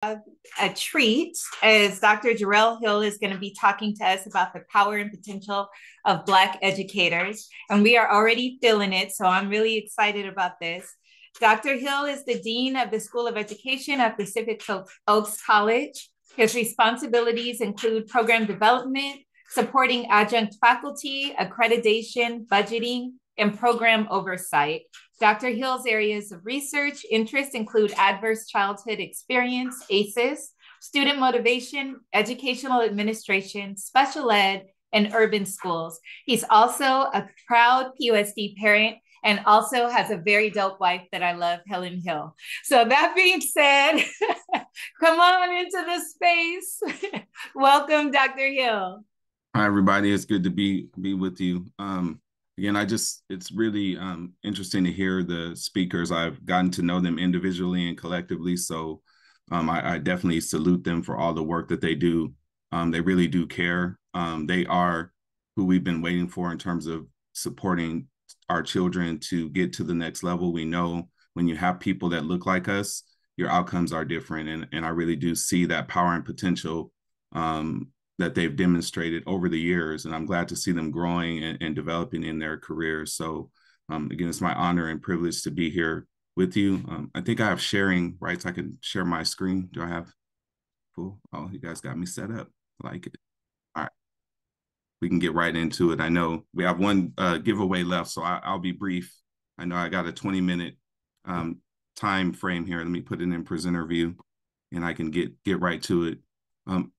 a treat as Dr. Jerell Hill is going to be talking to us about the power and potential of Black educators. And we are already feeling it, so I'm really excited about this. Dr. Hill is the Dean of the School of Education at Pacific Oaks College. His responsibilities include program development, supporting adjunct faculty, accreditation, budgeting, and program oversight. Dr. Hill's areas of research interest include adverse childhood experience, ACEs, student motivation, educational administration, special ed, and urban schools. He's also a proud PUSD parent and also has a very dope wife that I love, Helen Hill. So that being said, come on into the space. Welcome, Dr. Hill. Hi, everybody. It's good to be with you. Again, it's really interesting to hear the speakers. I've gotten to know them individually and collectively. So I definitely salute them for all the work that they do. They really do care. They are who we've been waiting for in terms of supporting our children to get to the next level. We know when you have people that look like us, your outcomes are different. And I really do see that power and potential that they've demonstrated over the years. And I'm glad to see them growing and developing in their careers. So again, it's my honor and privilege to be here with you. I think I have sharing rights. I can share my screen. Do I have full? Oh, you guys got me set up. I like it. All right. We can get right into it. I know we have one giveaway left, so I'll be brief. I know I got a 20-minute time frame here. Let me put it in presenter view and I can get right to it.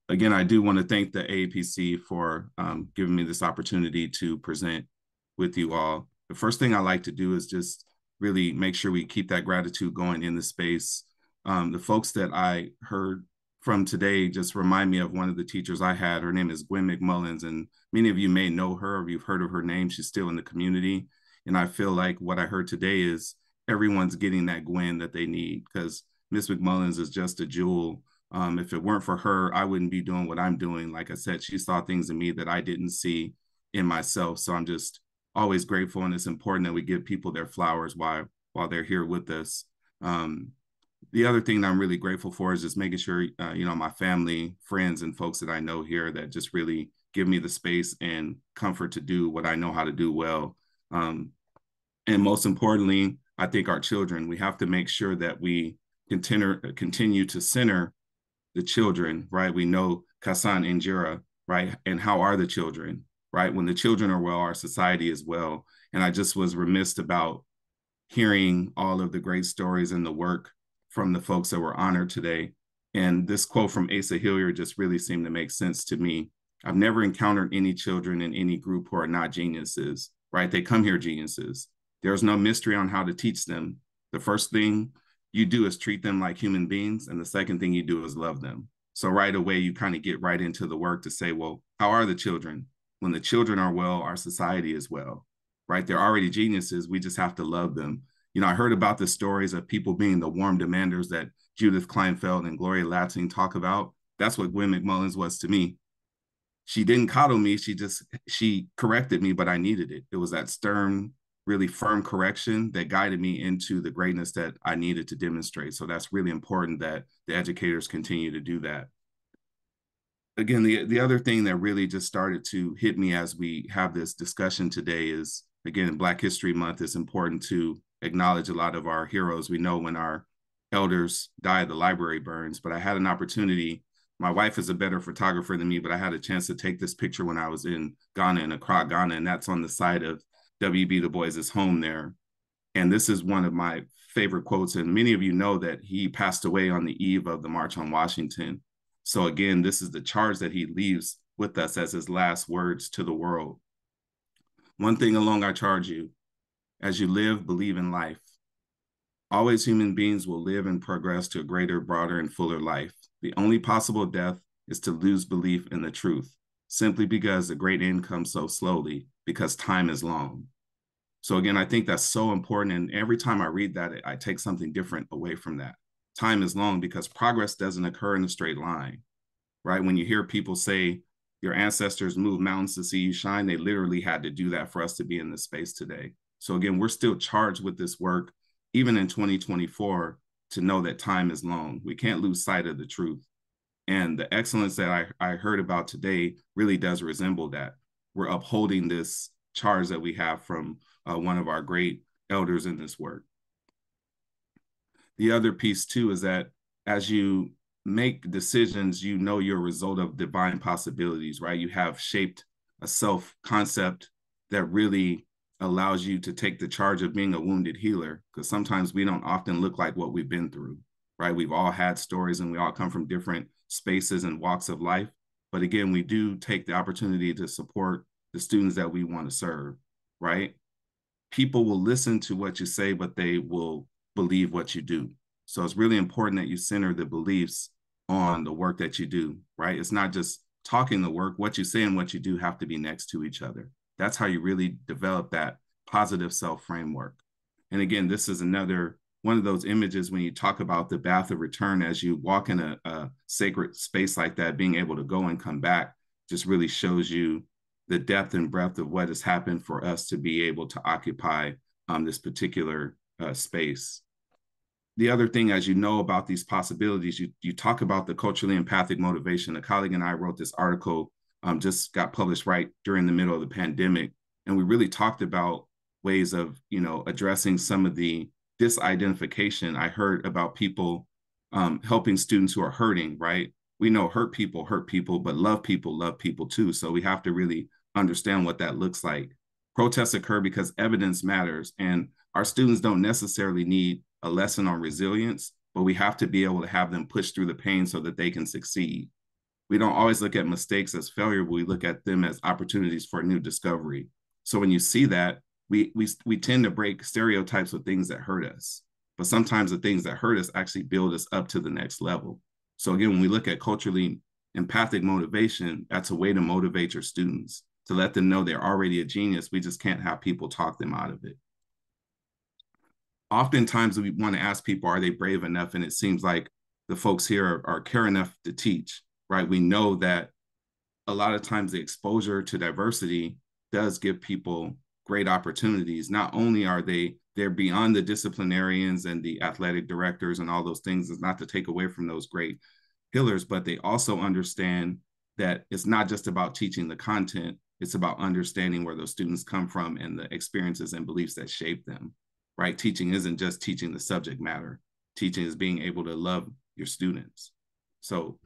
Again, I do want to thank the AAPC for giving me this opportunity to present with you all. The first thing I like to do is just really make sure we keep that gratitude going in the space. The folks that I heard from today just remind me of one of the teachers I had. Her name is Gwen McMullins, and many of you may know her or you've heard of her name. She's still in the community. And I feel like what I heard today is everyone's getting that Gwen that they need, because Miss McMullins is just a jewel. If it weren't for her, I wouldn't be doing what I'm doing. Like I said, she saw things in me that I didn't see in myself. So I'm just always grateful. And it's important that we give people their flowers while they're here with us. The other thing that I'm really grateful for is just making sure, my family, friends, and folks that I know here that just really give me the space and comfort to do what I know how to do well. And most importantly, I think our children, we have to make sure that we continue to center the children, right? We know Kasan and Jira, right? And how are the children, right? When the children are well, our society is well. And I just was remiss about hearing all of the great stories and the work from the folks that were honored today. And this quote from Asa Hilliard just really seemed to make sense to me. I've never encountered any children in any group who are not geniuses, right? They come here geniuses. There's no mystery on how to teach them. The first thing you do is treat them like human beings. And the second thing you do is love them. So right away, you kind of get right into the work to say, well, how are the children? When the children are well, our society is well, right? They're already geniuses. We just have to love them. I heard about the stories of people being the warm demanders that Judith Kleinfeld and Gloria Latsing talk about. That's what Gwen McMullins was to me. She didn't coddle me. She corrected me, but I needed it. It was that stern, really firm correction that guided me into the greatness that I needed to demonstrate. So that's really important that the educators continue to do that. Again, the other thing that really just started to hit me as we have this discussion today is, again, Black History Month is important to acknowledge a lot of our heroes. We know when our elders die, the library burns, but I had an opportunity. My wife is a better photographer than me, but I had a chance to take this picture when I was in Ghana, in Accra, Ghana, and that's on the side of W.B. Du Bois's home there. And this is one of my favorite quotes. And many of you know that he passed away on the eve of the March on Washington. So again, this is the charge that he leaves with us as his last words to the world. One thing alone I charge you, as you live, believe in life. Always human beings will live and progress to a greater, broader, and fuller life. The only possible death is to lose belief in the truth, simply because the great end comes so slowly, because time is long. So again, I think that's so important. And every time I read that, I take something different away from that. Time is long because progress doesn't occur in a straight line, right? When you hear people say your ancestors moved mountains to see you shine, they literally had to do that for us to be in this space today. So again, we're still charged with this work, even in 2024, to know that time is long. We can't lose sight of the truth. And the excellence that I heard about today really does resemble that. We're upholding this charge that we have from one of our great elders in this work. The other piece too is that as you make decisions, you know you're a result of divine possibilities, right? You have shaped a self-concept that really allows you to take the charge of being a wounded healer, because sometimes we don't often look like what we've been through, right? We've all had stories and we all come from different spaces and walks of life. But again, we do take the opportunity to support the students that we want to serve, right? People will listen to what you say, but they will believe what you do. So it's really important that you center the beliefs on the work that you do, right? It's not just talking the work. What you say and what you do have to be next to each other. That's how you really develop that positive self framework. And again, this is another one of those images when you talk about the path of return, as you walk in a sacred space like that, being able to go and come back just really shows you the depth and breadth of what has happened for us to be able to occupy this particular space. The other thing, as you know about these possibilities, you talk about the culturally empathic motivation. A colleague and I wrote this article, just got published right during the middle of the pandemic. And we really talked about ways of, addressing some of the disidentification. I heard about people helping students who are hurting, right? We know hurt people, but love people too. So we have to really understand what that looks like. Protests occur because evidence matters, and our students don't necessarily need a lesson on resilience, but we have to be able to have them push through the pain so that they can succeed. We don't always look at mistakes as failure, but we look at them as opportunities for new discovery. So when you see that, we tend to break stereotypes of things that hurt us, but sometimes the things that hurt us actually build us up to the next level. So again, when we look at culturally empathic motivation, that's a way to motivate your students, to let them know they're already a genius. We just can't have people talk them out of it. Oftentimes we want to ask people, are they brave enough? And it seems like the folks here are care enough to teach, right? We know that a lot of times the exposure to diversity does give people great opportunities. Not only are they're beyond the disciplinarians and the athletic directors and all those things, is not to take away from those great pillars, but they also understand that it's not just about teaching the content, it's about understanding where those students come from and the experiences and beliefs that shape them, right? Teaching isn't just teaching the subject matter. Teaching is being able to love your students. So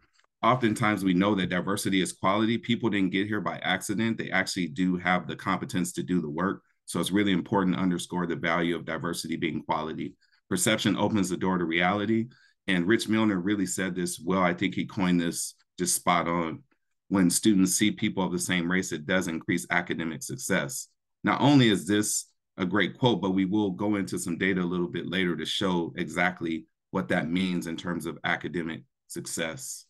oftentimes we know that diversity is quality. People didn't get here by accident. They actually do have the competence to do the work. So it's really important to underscore the value of diversity being quality. Perception opens the door to reality. And Rich Milner really said this well. I think he coined this just spot on. When students see people of the same race, it does increase academic success. Not only is this a great quote, but we will go into some data a little bit later to show exactly what that means in terms of academic success.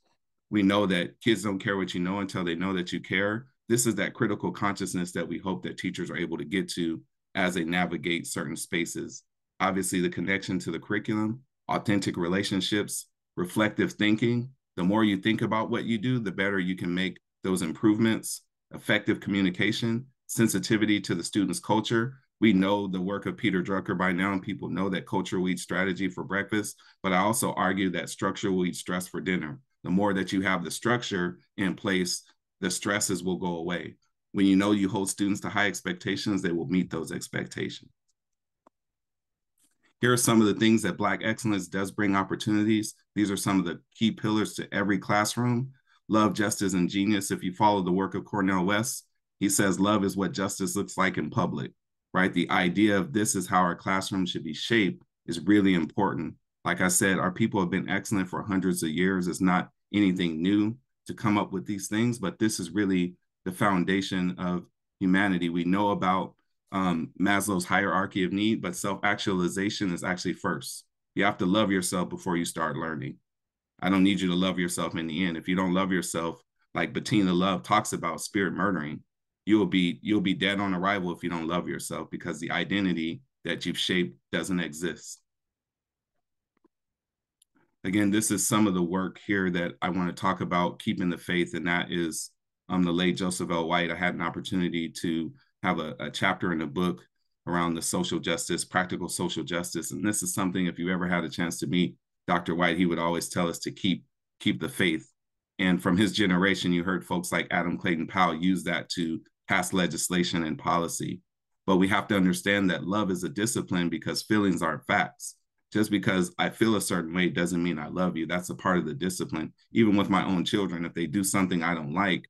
We know that kids don't care what you know until they know that you care. This is that critical consciousness that we hope that teachers are able to get to as they navigate certain spaces. Obviously, the connection to the curriculum, authentic relationships, reflective thinking. The more you think about what you do, the better you can make those improvements. Effective communication, sensitivity to the student's culture. We know the work of Peter Drucker by now, and people know that culture will eat strategy for breakfast, but I also argue that structure will eat stress for dinner. The more that you have the structure in place, the stresses will go away. When you know you hold students to high expectations, they will meet those expectations. Here are some of the things that Black excellence does bring opportunities. These are some of the key pillars to every classroom. Love, justice, and genius. If you follow the work of Cornel West, he says love is what justice looks like in public, right? The idea of this is how our classroom should be shaped is really important. Like I said, our people have been excellent for hundreds of years. It's not anything new to come up with these things, but this is really the foundation of humanity. We know about Maslow's hierarchy of need, but self-actualization is actually first. You have to love yourself before you start learning. I don't need you to love yourself in the end. If you don't love yourself, like Bettina Love talks about spirit murdering, you'll be dead on arrival if you don't love yourself, because the identity that you've shaped doesn't exist. Again, this is some of the work here that I want to talk about, keeping the faith, and that is the late Joseph L. White. I had an opportunity to have a chapter in a book around the social justice, practical social justice. And this is something, if you ever had a chance to meet Dr. White, he would always tell us to keep the faith. And from his generation, you heard folks like Adam Clayton Powell use that to pass legislation and policy. But we have to understand that love is a discipline because feelings aren't facts. Just because I feel a certain way doesn't mean I love you. That's a part of the discipline. Even with my own children, if they do something I don't like,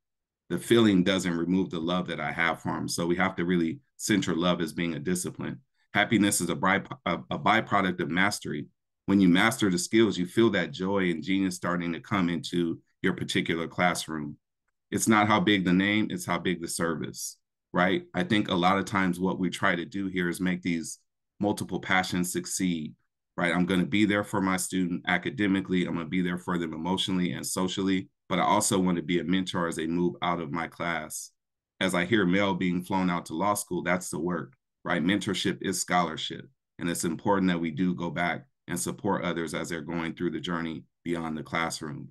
the feeling doesn't remove the love that I have for them. So we have to really center love as being a discipline. Happiness is a byproduct of mastery. When you master the skills, you feel that joy and genius starting to come into your particular classroom. It's not how big the name, it's how big the service, right? I think a lot of times what we try to do here is make these multiple passions succeed, right? I'm going to be there for my student academically. I'm going to be there for them emotionally and socially, but I also want to be a mentor as they move out of my class. As I hear Mel being flown out to law school, that's the work, right? Mentorship is scholarship. And it's important that we do go back and support others as they're going through the journey beyond the classroom.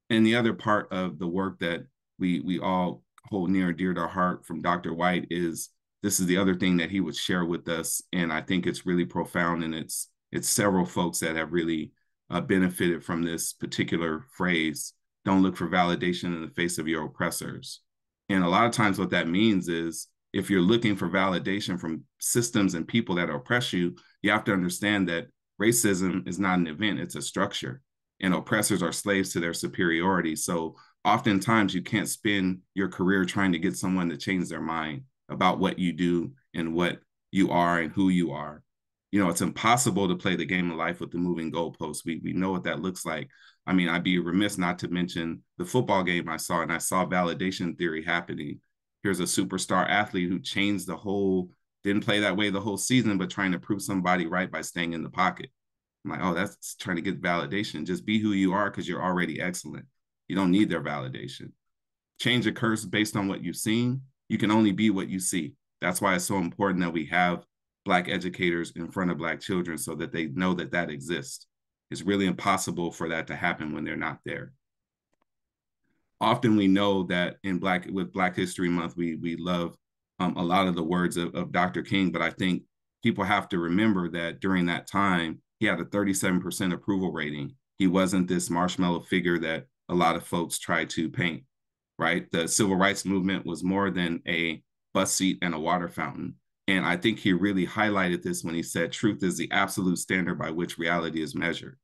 And the other part of the work that we all hold near and dear to our heart from Dr. White is, this is the other thing that he would share with us. And I think it's really profound. And it's several folks that have really benefited from this particular phrase: don't look for validation in the face of your oppressors. And a lot of times what that means is, if you're looking for validation from systems and people that oppress you, you have to understand that racism is not an event, it's a structure. And oppressors are slaves to their superiority. So oftentimes you can't spend your career trying to get someone to change their mind about what you do and what you are and who you are. You know, it's impossible to play the game of life with the moving goalposts. We know what that looks like. I mean, I'd be remiss not to mention the football game I saw, and I saw validation theory happening. Here's a superstar athlete who changed didn't play that way the whole season, but trying to prove somebody right by staying in the pocket. I'm like, oh, that's trying to get validation. Just be who you are because you're already excellent. You don't need their validation. Change occurs based on what you've seen. You can only be what you see. That's why it's so important that we have Black educators in front of Black children so that they know that that exists. It's really impossible for that to happen when they're not there. Often we know that with Black History Month, we love a lot of the words of Dr. King, but I think people have to remember that during that time, he had a 37% approval rating. He wasn't this marshmallow figure that a lot of folks try to paint, right? The civil rights movement was more than a bus seat and a water fountain. And I think he really highlighted this when he said, truth is the absolute standard by which reality is measured,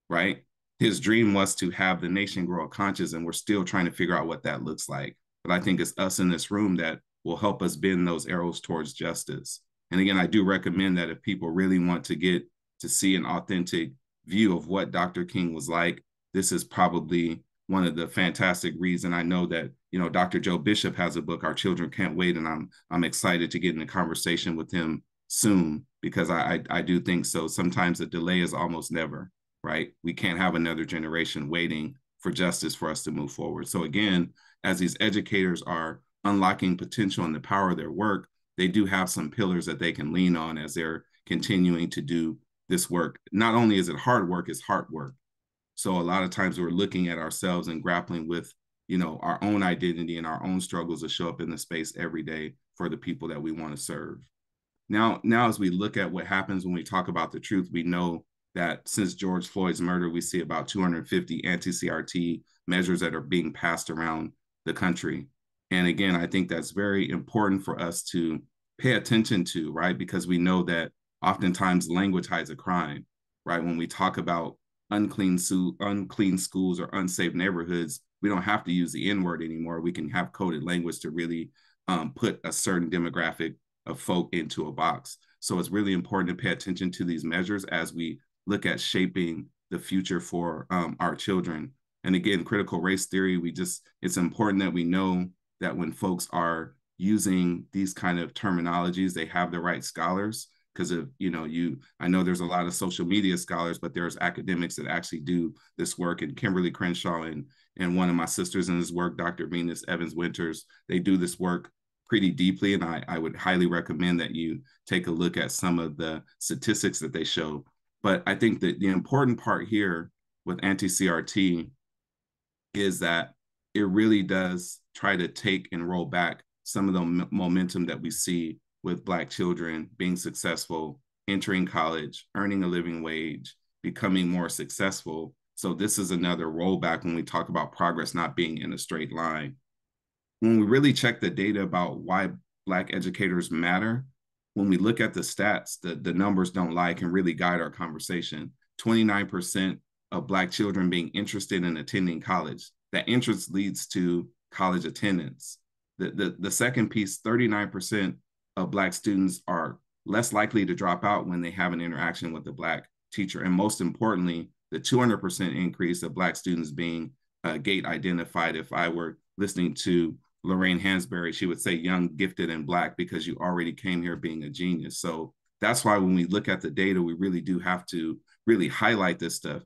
right? His dream was to have the nation grow conscious, and we're still trying to figure out what that looks like. But I think it's us in this room that will help us bend those arrows towards justice. And again, I do recommend that if people really want to get to see an authentic view of what Dr. King was like, this is probably one of the fantastic reads. And I know that, you know, Dr. Joe Bishop has a book, Our Children Can't Wait, and I'm excited to get in a conversation with him soon, because I do think so. Sometimes a delay is almost never, right? We can't have another generation waiting for justice for us to move forward. So again, as these educators are unlocking potential and the power of their work, they do have some pillars that they can lean on as they're continuing to do this work. Not only is it hard work, it's heart work. So a lot of times we're looking at ourselves and grappling with, you know, our own identity and our own struggles to show up in the space every day for the people that we want to serve. Now, as we look at what happens when we talk about the truth, we know that since George Floyd's murder, we see about 250 anti-CRT measures that are being passed around the country. And again, I think that's very important for us to pay attention to, right? Because we know that oftentimes language hides a crime, right? When we talk about unclean schools or unsafe neighborhoods, we don't have to use the N-word anymore. We can have coded language to really put a certain demographic of folk into a box. So it's really important to pay attention to these measures as we look at shaping the future for our children. And again, critical race theory, it's important that we know that when folks are using these kind of terminologies, they have the right scholars. Because of, you know, I know there's a lot of social media scholars, but there's academics that actually do this work. And Kimberly Crenshaw and one of my sisters in this work, Dr. Venus Evans Winters, they do this work pretty deeply. And I would highly recommend that you take a look at some of the statistics that they show. But I think that the important part here with anti-CRT is that it really does try to take and roll back some of the momentum that we see with Black children being successful, entering college, earning a living wage, becoming more successful. So this is another rollback when we talk about progress not being in a straight line. When we really check the data about why Black educators matter, when we look at the stats, the numbers don't lie, can really guide our conversation. 29% of Black children being interested in attending college. That interest leads to college attendance. The second piece, 39% of Black students are less likely to drop out when they have an interaction with a Black teacher. And most importantly, the 200% increase of Black students being GATE identified. If I were listening to Lorraine Hansberry, she would say young, gifted, and Black, because you already came here being a genius. So that's why when we look at the data, we really do have to really highlight this stuff.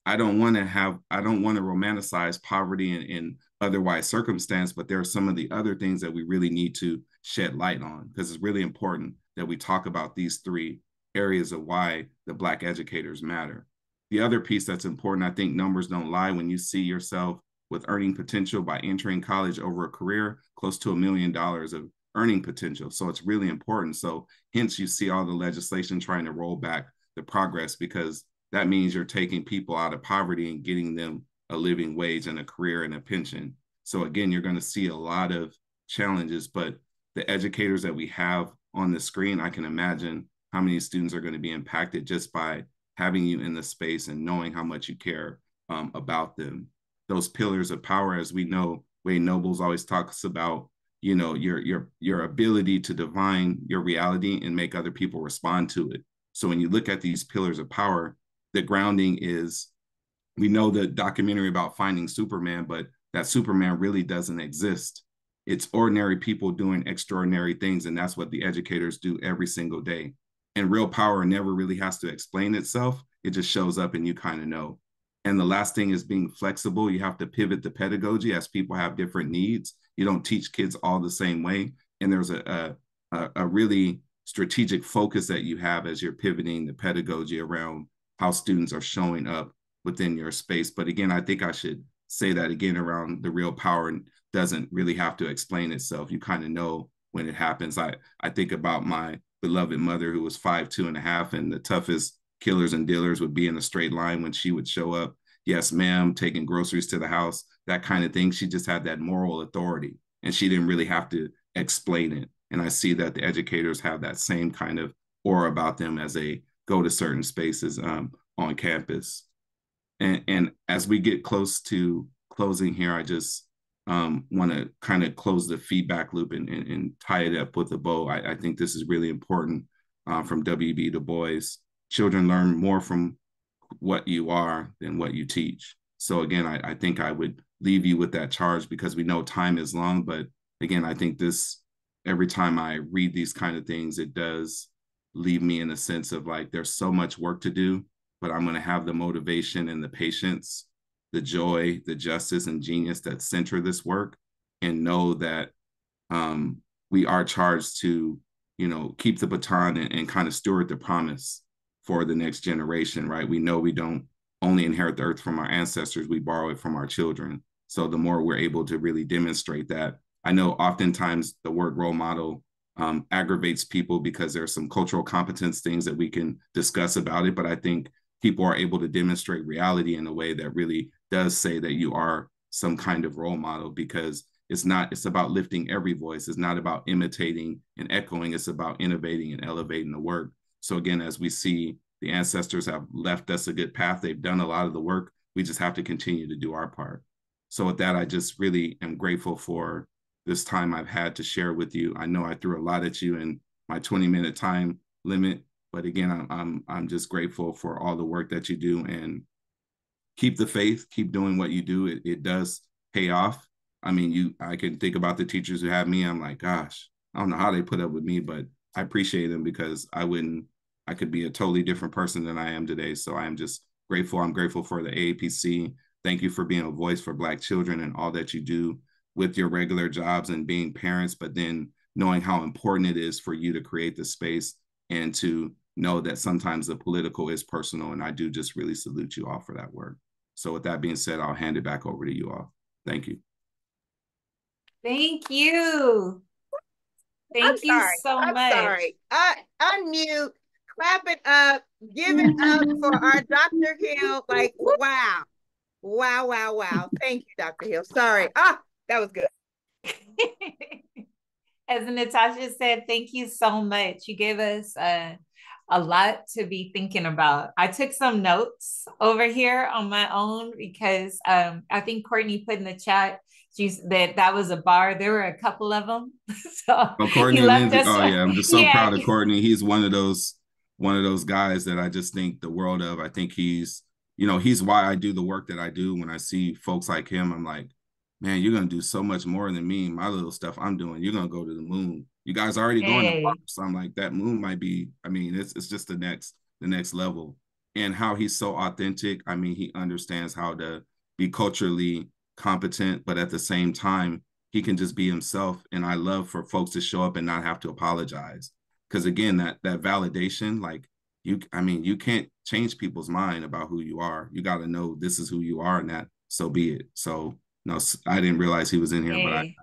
I don't want to romanticize poverty and otherwise circumstance, but there are some of the other things that we really need to shed light on, because it's really important that we talk about these three areas of why the Black educators matter. The other piece that's important, I think numbers don't lie. When you see yourself with earning potential by entering college over a career, close to $1 million of earning potential. So it's really important. So hence you see all the legislation trying to roll back the progress, because that means you're taking people out of poverty and getting them a living wage and a career and a pension. So again, you're going to see a lot of challenges, but the educators that we have on the screen, I can imagine how many students are going to be impacted just by having you in the space and knowing how much you care about them. Those pillars of power, as we know, Wade Nobles always talks about, you know, your ability to divine your reality and make other people respond to it. So when you look at these pillars of power, the grounding is, we know the documentary about finding Superman, but that Superman really doesn't exist. It's ordinary people doing extraordinary things, and that's what the educators do every single day. And real power never really has to explain itself. It just shows up and you kind of know. And the last thing is being flexible. You have to pivot the pedagogy as people have different needs. You don't teach kids all the same way. And there's a really strategic focus that you have as you're pivoting the pedagogy around how students are showing up within your space. But again, I think I should say that again around the real power doesn't really have to explain itself. You kind of know when it happens. I think about my beloved mother, who was 5'2.5", and the toughest killers and dealers would be in a straight line when she would show up. Yes, ma'am, taking groceries to the house, that kind of thing. She just had that moral authority, and she didn't really have to explain it. And I see that the educators have that same kind of aura about them as they go to certain spaces on campus. And as we get close to closing here, I just want to kind of close the feedback loop and tie it up with a bow. I think this is really important from W.B. Du Bois. Children learn more from what you are than what you teach. So again, I think I would leave you with that charge, because we know time is long, but again, I think this, every time I read these kind of things, it does leave me in a sense of like, there's so much work to do, but I'm going to have the motivation and the patience, the joy, the justice and genius that center this work, and know that we are charged to, you know, keep the baton and kind of steward the promise for the next generation, right? We know we don't only inherit the earth from our ancestors, we borrow it from our children. So the more we're able to really demonstrate that, I know oftentimes the word role model aggravates people because there's some cultural competence things that we can discuss about it, but I think people are able to demonstrate reality in a way that really does say that you are some kind of role model, because it's about lifting every voice. It's not about imitating and echoing. It's about innovating and elevating the work. So again, as we see, the ancestors have left us a good path. They've done a lot of the work. We just have to continue to do our part. So with that, I just really am grateful for this time I've had to share with you. I know I threw a lot at you in my 20-minute time limit, but again, I'm just grateful for all the work that you do, and keep the faith, keep doing what you do. It does pay off. I mean, I can think about the teachers who have me. I'm like, gosh, I don't know how they put up with me, but I appreciate them, because I could be a totally different person than I am today. So I am just grateful. I'm grateful for the AAPC. Thank you for being a voice for Black children and all that you do with your regular jobs and being parents, but then knowing how important it is for you to create the space and to know that sometimes the political is personal. And I do just really salute you all for that work. So with that being said, I'll hand it back over to you all. Thank you. Thank you. Thank you so much. I'm sorry. Unmute, clap it up. Give it up for our Dr. Hill. Like, wow. Wow, wow, wow. Thank you, Dr. Hill. Sorry. That was good. As Natasha said, thank you so much. You gave us a lot to be thinking about. I took some notes over here on my own because I think Courtney put in the chat that was a bar. There were a couple of them. So Oh, Courtney he and left Lindsay. us. Oh yeah, I'm just so Yeah. proud of Courtney. He's one of those guys that I just think the world of. I think he's, he's why I do the work that I do. When I see folks like him, I'm like, man, you're gonna do so much more than me. My little stuff I'm doing, you're gonna go to the moon. You guys are already going to Mars. Hey. So I'm like, that moon might be. I mean, it's just the next level. And how he's so authentic. I mean, he understands how to be culturally competent, but at the same time, he can just be himself. And I love for folks to show up and not have to apologize. Because again, that validation, like you can't change people's mind about who you are. You got to know this is who you are, and that so be it. So no, I didn't realize he was in here, but Hey.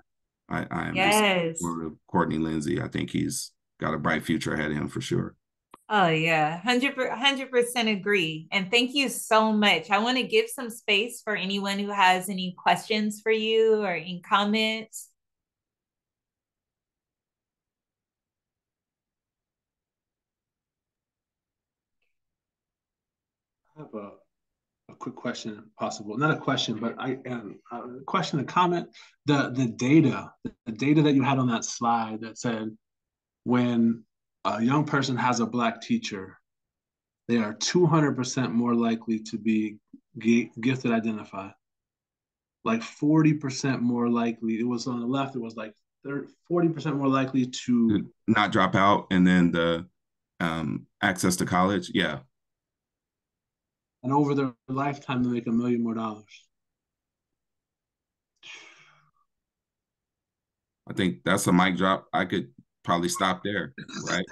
I am just Yes. Courtney Lindsay. I think he's got a bright future ahead of him for sure. Oh yeah, 100% agree. And thank you so much. I want to give some space for anyone who has any questions for you or any comments. I have a quick question, if possible. Not a question, but a question, a comment. The data that you had on that slide that said when a young person has a Black teacher, they are 200% more likely to be gifted identified. Like 40% more likely. It was on the left. It was like 40% more likely to not drop out, and then the access to college. Yeah. And over their lifetime, they make $1 million more. I think that's a mic drop. I could probably stop there, right?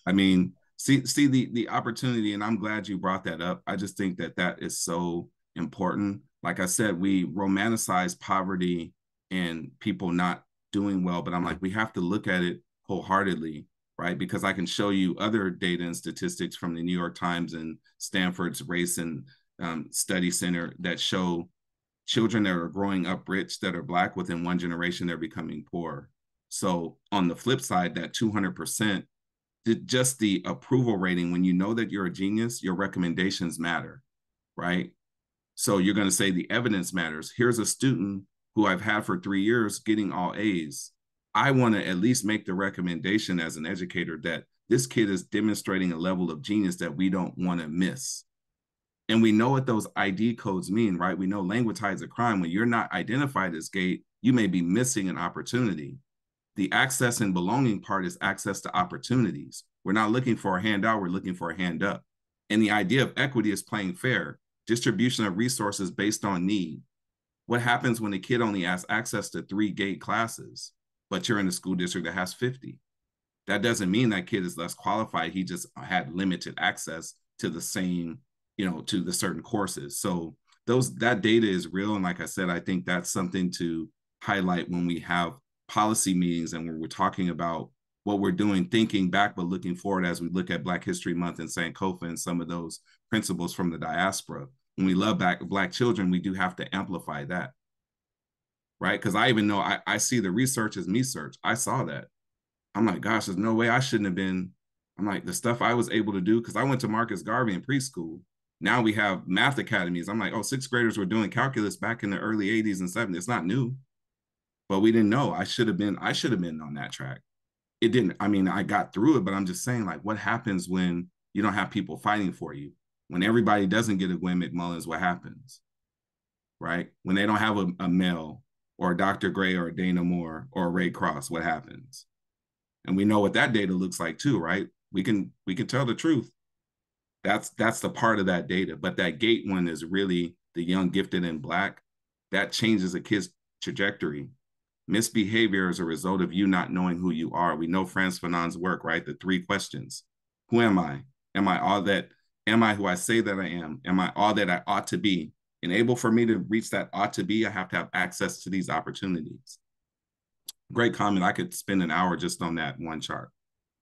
I mean, see the opportunity, and I'm glad you brought that up. I just think that is so important. Like I said, we romanticize poverty and people not doing well, but I'm like, we have to look at it wholeheartedly, right? Because I can show you other data and statistics from the New York Times and Stanford's Race and Study Center that show children that are growing up rich that are Black, within one generation, they're becoming poor. So on the flip side, that 200%, just the approval rating, when you know that you're a genius, your recommendations matter, right? So you're going to say the evidence matters. Here's a student who I've had for 3 years getting all A's. I want to at least make the recommendation as an educator that this kid is demonstrating a level of genius that we don't want to miss. And we know what those ID codes mean, right? We know language hides a crime. When you're not identified as gay, you may be missing an opportunity. The access and belonging part is access to opportunities. We're not looking for a handout, we're looking for a hand up. And the idea of equity is playing fair, distribution of resources based on need. What happens when a kid only has access to 3 gate classes, but you're in a school district that has 50? That doesn't mean that kid is less qualified. He just had limited access to the same, to the certain courses. So that data is real. And like I said, I think that's something to highlight when we have policy meetings and when we're talking about what we're doing, thinking back, but looking forward as we look at Black History Month and Sankofa and some of those principles from the diaspora. When we love Black children, we do have to amplify that, right? Because I even know I see the research as me search. I saw that. I'm like, gosh, there's no way I shouldn't have been. I'm like, the stuff I was able to do, because I went to Marcus Garvey in preschool. Now we have math academies. I'm like, oh, 6th graders were doing calculus back in the early 80s and 70s. It's not new. But we didn't know. I should have been on that track. It didn't. I mean, I got through it, but I'm just saying, like, what happens when you don't have people fighting for you? When everybody doesn't get a Gwen McMullins, what happens? Right? When they don't have a Mel or a Dr. Gray or a Dana Moore or a Ray Cross, what happens? And we know what that data looks like too, right? We can tell the truth. That's the part of that data. But that gate one is really the young, gifted, and Black. That changes a kid's trajectory. Misbehavior is a result of you not knowing who you are. We know Frantz Fanon's work, right? The 3 questions. Who am I? Am I all that? Am I who I say that I am? Am I all that I ought to be? And able for me to reach that ought to be, I have to have access to these opportunities. Great comment. I could spend an hour just on that one chart.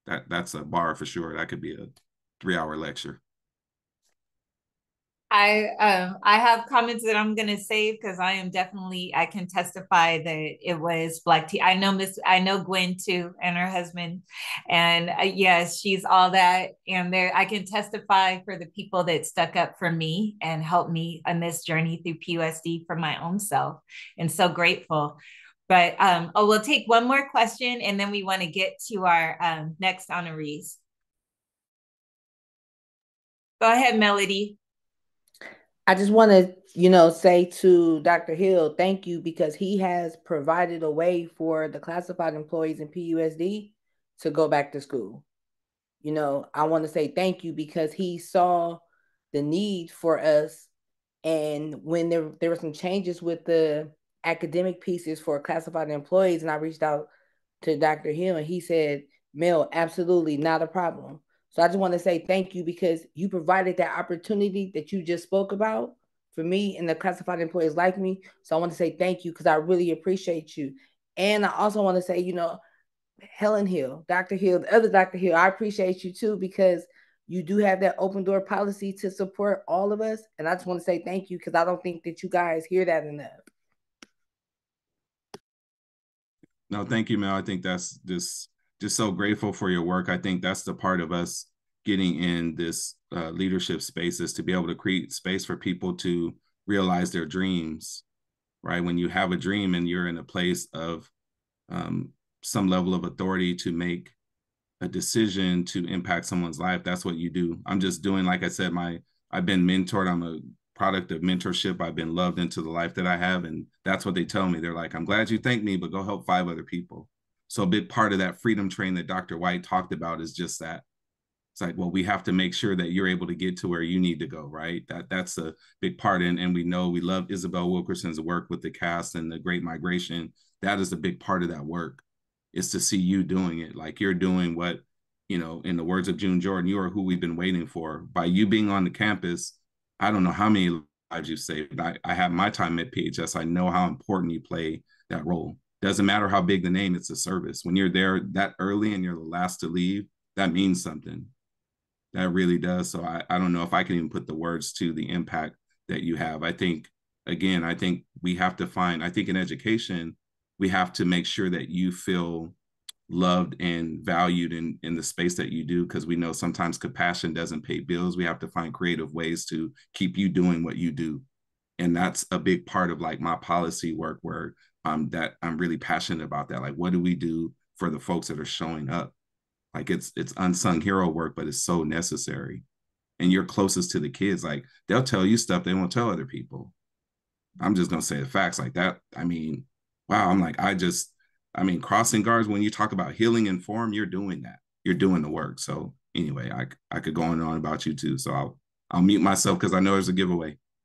that's a bar for sure. That could be a 3-hour lecture. I have comments that I'm gonna save because I can testify that it was Black tea. I know Gwen too and her husband, and yes, she's all that. And there, I can testify for the people that stuck up for me and helped me on this journey through PUSD for my own self, and so grateful. But we'll take one more question and then we want to get to our next honorees. Go ahead, Melody. I just want to, say to Dr. Hill, thank you, because he has provided a way for the classified employees in PUSD to go back to school. I want to say thank you because he saw the need for us. And when there were some changes with the academic pieces for classified employees, and I reached out to Dr. Hill and he said, Mel, absolutely not a problem. So I just want to say thank you because you provided that opportunity that you just spoke about for me and the classified employees like me. So I want to say thank you because I really appreciate you. And I also want to say, Helen Hill, Dr. Hill, the other Dr. Hill, I appreciate you too because you do have that open door policy to support all of us. And I just want to say thank you because I don't think that you guys hear that enough. No, thank you, Mel. I think that's just so grateful for your work. I think that's the part of us getting in this leadership spaces to be able to create space for people to realize their dreams, right? When you have a dream and you're in a place of some level of authority to make a decision to impact someone's life, that's what you do. I'm just doing, like I said, I've been mentored. I'm a product of mentorship. I've been loved into the life that I have. And that's what they tell me. They're like, I'm glad you thanked me, but go help 5 other people. So a big part of that freedom train that Dr. White talked about is just that. It's like, well, we have to make sure that you're able to get to where you need to go, right? That's a big part. And we love Isabel Wilkerson's work with the cast and the Great Migration. That is a big part of that work, is to see you doing it. Like you're doing what, in the words of June Jordan, you are who we've been waiting for. By you being on the campus, I don't know how many lives you saved. I have my time at PHS. I know how important you play that role. Doesn't matter how big the name, it's a service. When you're there that early and you're the last to leave, that means something. That really does. So I don't know if I can even put the words to the impact that you have. I think we have to I think in education, we have to make sure that you feel loved and valued in the space that you do, because we know sometimes compassion doesn't pay bills. We have to find creative ways to keep you doing what you do. And that's a big part of like my policy work, where that I'm really passionate about that. Like, what do we do for the folks that are showing up? Like it's unsung hero work, but it's so necessary. And you're closest to the kids. Like they'll tell you stuff they won't tell other people. I'm just gonna say the facts like that. I mean, wow. I'm like, crossing guards, when you talk about healing and form, you're doing that. You're doing the work. So anyway, I could go on and on about you too. So I'll mute myself because I know there's a giveaway.